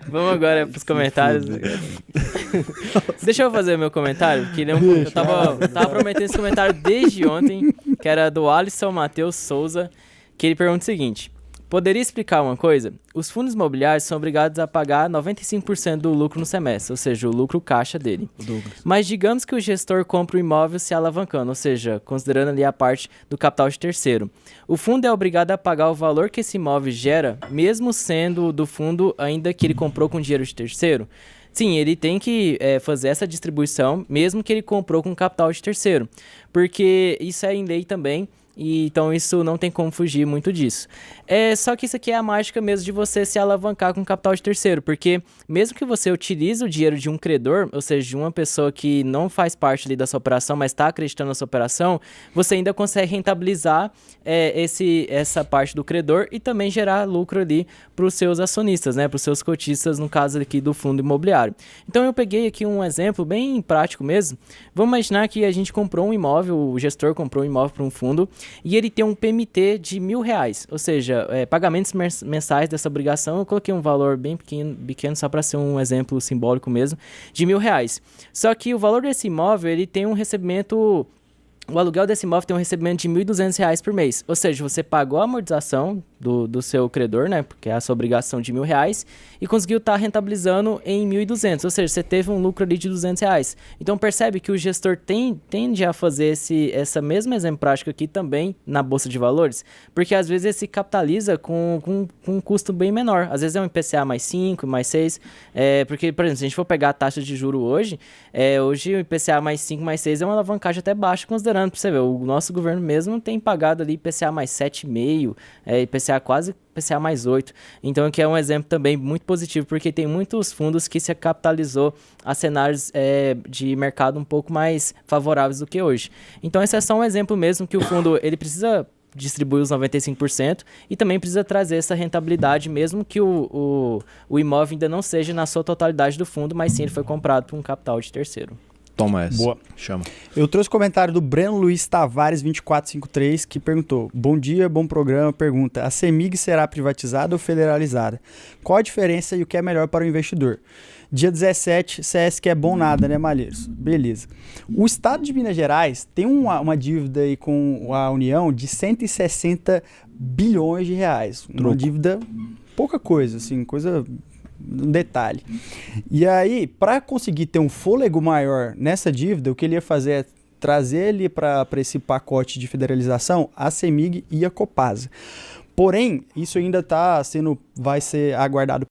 Vamos agora pros comentários. Deixa eu fazer meu comentário, que eu tava prometendo esse comentário desde ontem, que era do Alisson Matheus Souza, que ele pergunta o seguinte: poderia explicar uma coisa? Os fundos imobiliários são obrigados a pagar 95% do lucro no semestre, ou seja, o lucro caixa dele. Mas digamos que o gestor compra o imóvel se alavancando, ou seja, considerando ali a parte do capital de terceiro. O fundo é obrigado a pagar o valor que esse imóvel gera, mesmo sendo do fundo ainda que ele comprou com dinheiro de terceiro? Sim, ele tem que fazer essa distribuição, mesmo que ele comprou com capital de terceiro, porque isso é em lei também. E, então isso não tem como fugir muito disso. Só que isso aqui é a mágica mesmo de você se alavancar com capital de terceiro, porque mesmo que você utilize o dinheiro de um credor, ou seja, de uma pessoa que não faz parte ali da sua operação, mas está acreditando na sua operação, você ainda consegue rentabilizar essa parte do credor e também gerar lucro ali para os seus acionistas, né, para os seus cotistas, no caso aqui do fundo imobiliário. Então eu peguei aqui um exemplo bem prático mesmo. Vamos imaginar que a gente comprou um imóvel, o gestor comprou um imóvel para um fundo, e ele tem um PMT de R$1.000, ou seja, pagamentos mensais dessa obrigação. Eu coloquei um valor bem pequeno só para ser um exemplo simbólico mesmo, de R$1.000. Só que o valor desse imóvel, ele tem um recebimento... O aluguel desse imóvel tem um recebimento de R$1.200 por mês. Ou seja, você pagou a amortização do seu credor, né? Porque é a sua obrigação de R$1.000, e conseguiu estar rentabilizando em 1.200. Ou seja, você teve um lucro ali de R$200. Então percebe que o gestor tende a fazer essa mesma exemplo prático aqui também na Bolsa de Valores, porque às vezes ele se capitaliza com um custo bem menor. Às vezes é um IPCA mais 5, mais 6. Porque, por exemplo, se a gente for pegar a taxa de juro hoje, hoje o IPCA mais 5, mais 6 é uma alavancagem até baixa, considerando, para você ver, o nosso governo mesmo tem pagado ali IPCA mais 7,5, IPCA quase IPCA mais 8. Então aqui é um exemplo também muito positivo, porque tem muitos fundos que se capitalizou a cenários de mercado um pouco mais favoráveis do que hoje. Então esse é só um exemplo mesmo que o fundo ele precisa distribuir os 95% e também precisa trazer essa rentabilidade, mesmo que o imóvel ainda não seja na sua totalidade do fundo, mas sim ele foi comprado por um capital de terceiro. Toma essa. Boa. Chama. Eu trouxe o comentário do Breno Luiz Tavares 2453, que perguntou: bom dia, bom programa. Pergunta: a CEMIG será privatizada ou federalizada? Qual a diferença e o que é melhor para o investidor? Dia 17, CS que é bom nada, né, Malheiros? Beleza. O estado de Minas Gerais tem uma dívida aí com a União de 160 bilhões de reais. Uma dívida, pouca coisa, assim, coisa... um detalhe. E aí, para conseguir ter um fôlego maior nessa dívida, o que ele ia fazer é trazer ele para esse pacote de federalização a CEMIG e a Copasa. Porém, isso ainda vai ser aguardado